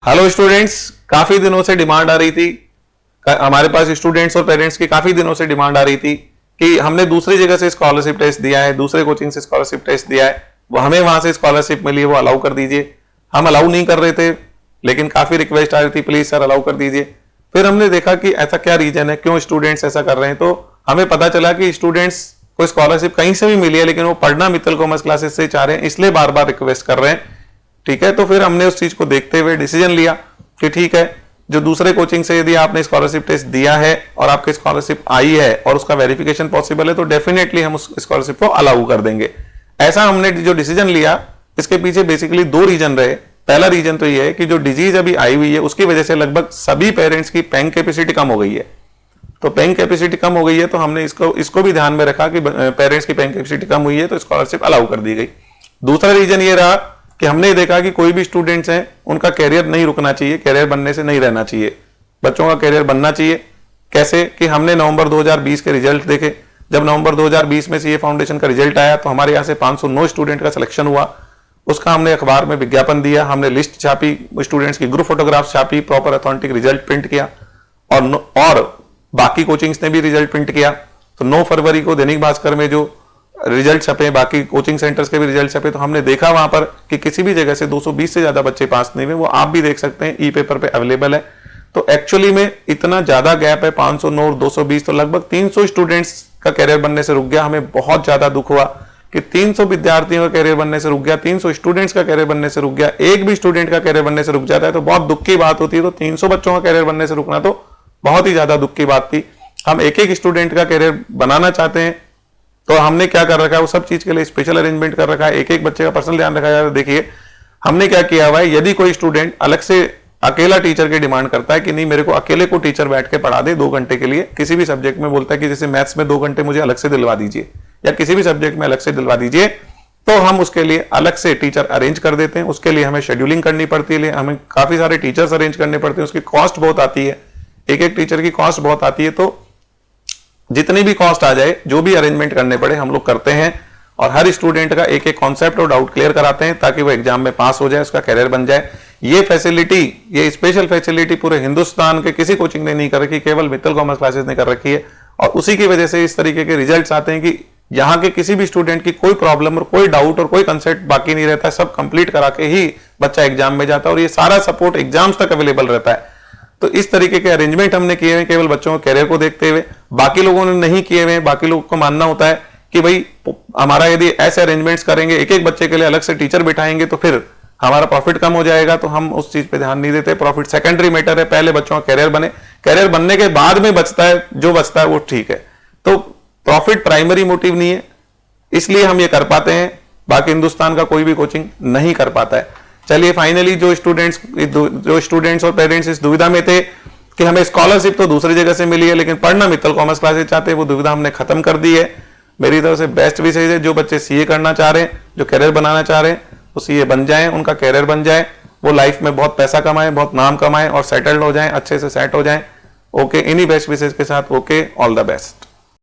Hello students, काफी दिनों से डिमांड आ रही थी हमारे पास, स्टूडेंट्स और पेरेंट्स की काफी दिनों से डिमांड आ रही थी कि हमने दूसरी जगह से स्कॉलरशिप टेस्ट दिया है, दूसरे कोचिंग से स्कॉलरशिप टेस्ट दिया है, वो हमें वहां से स्कॉलरशिप मिली है, वो अलाउ कर दीजिए। हम अलाउ नहीं कर रहे थे, लेकिन काफी रिक्वेस्ट आ रही थी, प्लीज सर अलाउ कर दीजिए। फिर हमने देखा कि ऐसा क्या रीजन है, क्यों स्टूडेंट्स ऐसा कर रहे हैं। तो हमें पता चला कि स्टूडेंट्स को स्कॉलरशिप कहीं से भी मिली है, लेकिन वो पढ़ना मित्तल कॉमर्स क्लासेस से चाह रहे हैं, इसलिए बार बार रिक्वेस्ट कर रहे हैं। ठीक है, तो फिर हमने उस चीज को देखते हुए डिसीजन लिया कि ठीक है, जो दूसरे कोचिंग से यदि आपने स्कॉलरशिप टेस्ट दिया है और आपकी स्कॉलरशिप आई है और उसका वेरिफिकेशन पॉसिबल है, तो डेफिनेटली हम उस स्कॉलरशिप को अलाउ कर देंगे। ऐसा हमने जो डिसीजन लिया, इसके पीछे बेसिकली दो रीजन रहे। पहला रीजन तो ये है कि जो डिजीज अभी आई हुई है उसकी वजह से लगभग सभी पेरेंट्स की पेइंग कैपेसिटी कम हो गई है। तो पेइंग कैपेसिटी कम हो गई है, तो हमने इसको भी ध्यान में रखा कि पेरेंट्स की पेइंग कैपेसिटी कम हुई है, तो स्कॉलरशिप अलाउ कर दी गई। दूसरा रीजन ये रहा कि हमने देखा कि कोई भी स्टूडेंट्स हैं, उनका कैरियर नहीं रुकना चाहिए, कैरियर बनने से नहीं रहना चाहिए, बच्चों का कैरियर बनना चाहिए। कैसे कि हमने नवंबर 2020 के रिजल्ट देखे। जब नवंबर 2020 में सीए फाउंडेशन का रिजल्ट आया, तो हमारे यहाँ से 509 स्टूडेंट का सिलेक्शन हुआ। उसका हमने अखबार में विज्ञापन दिया, हमने लिस्ट छापी, स्टूडेंट्स की ग्रुप फोटोग्राफ छापी, प्रॉपर अथेंटिक रिजल्ट प्रिंट किया, और बाकी कोचिंग्स ने भी रिजल्ट प्रिंट किया। तो 9 फरवरी को दैनिक भास्कर में जो रिजल्ट छपे, बाकी कोचिंग सेंटर्स के भी रिजल्ट छपे, तो हमने देखा वहां पर कि किसी भी जगह से 220 से ज्यादा बच्चे पास नहीं हुए। वो आप भी देख सकते हैं, ई पेपर पे अवेलेबल है। तो एक्चुअली में इतना ज्यादा गैप है, 509 और 220, तो लगभग 300 स्टूडेंट्स का कैरियर बनने से रुक गया। हमें बहुत ज्यादा दुख हुआ कि 300 विद्यार्थियों का कैरियर बनने से रुक गया, 300 स्टूडेंट्स का कैरियर बनने से रुक गया। एक भी स्टूडेंट का कैरियर बनने से रुक जाता है तो बहुत दुख की बात होती है। तो 300 बच्चों का कैरियर बनने से रुकना तो बहुत ही ज्यादा दुख की बात थी। हम एक एक स्टूडेंट का कैरियर बनाना चाहते हैं, तो हमने क्या कर रखा है, वो सब चीज के लिए स्पेशल अरेंजमेंट कर रखा है, एक एक बच्चे का पर्सनल ध्यान रखा है। देखिए हमने क्या किया हुआ है, यदि कोई स्टूडेंट अलग से अकेला टीचर की डिमांड करता है कि नहीं मेरे को अकेले को टीचर बैठ के पढ़ा दे 2 घंटे के लिए, किसी भी सब्जेक्ट में बोलता है कि जैसे मैथ्स में 2 घंटे मुझे अलग से दिलवा दीजिए या किसी भी सब्जेक्ट में अलग से दिलवा दीजिए, तो हम उसके लिए अलग से टीचर अरेंज कर देते हैं। उसके लिए हमें शेड्यूलिंग करनी पड़ती है, हमें काफी सारे टीचर्स अरेंज करने पड़ते हैं, उसकी कॉस्ट बहुत आती है, एक एक टीचर की कॉस्ट बहुत आती है। तो जितनी भी कॉस्ट आ जाए, जो भी अरेंजमेंट करने पड़े, हम लोग करते हैं, और हर स्टूडेंट का एक एक कॉन्सेप्ट और डाउट क्लियर कराते हैं ताकि वो एग्जाम में पास हो जाए, उसका कैरियर बन जाए। ये फैसिलिटी, ये स्पेशल फैसिलिटी पूरे हिंदुस्तान के किसी कोचिंग ने नहीं कर रखी, केवल मित्तल कॉमर्स क्लासेस ने कर रखी है। और उसी की वजह से इस तरीके के रिजल्ट्स आते हैं कि यहाँ के किसी भी स्टूडेंट की कोई प्रॉब्लम और कोई डाउट और कोई कंसेप्ट बाकी नहीं रहता है, सब कंप्लीट करा के ही बच्चा एग्जाम में जाता है, और ये सारा सपोर्ट एग्जाम्स तक अवेलेबल रहता है। तो इस तरीके के अरेंजमेंट हमने किए हैं केवल बच्चों के कैरियर को देखते हुए। बाकी लोगों ने नहीं किए हुए। बाकी लोगों को मानना होता है कि भाई हमारा यदि ऐसे अरेंजमेंट्स करेंगे, एक एक बच्चे के लिए अलग से टीचर बिठाएंगे, तो फिर हमारा प्रॉफिट कम हो जाएगा। तो हम उस चीज पे ध्यान नहीं देते। प्रॉफिट सेकेंडरी मैटर है, पहले बच्चों का कैरियर बने, कैरियर बनने के बाद में बचता है, जो बचता है वो ठीक है। तो प्रॉफिट प्राइमरी मोटिव नहीं है, इसलिए हम ये कर पाते हैं। बाकी हिंदुस्तान का कोई भी कोचिंग नहीं कर पाता है। चलिए फाइनली जो स्टूडेंट्स और पेरेंट्स इस दुविधा में थे कि हमें स्कॉलरशिप तो दूसरी जगह से मिली है, लेकिन पढ़ना मित्तल कॉमर्स क्लासेस चाहते हैं, वो दुविधा हमने खत्म कर दी है। मेरी तरफ से बेस्ट विशेष है, जो बच्चे सीए करना चाह रहे हैं, जो कैरियर बनाना चाह रहे हैं, वो सीए बन जाएं, उनका कैरियर बन जाए, वो लाइफ में बहुत पैसा कमाएं, बहुत नाम कमाएं और सेटल्ड हो जाएं, अच्छे से सेट हो जाएं। ओके, इन्हीं बेस्ट विशेष के साथ ओके, ऑल द बेस्ट।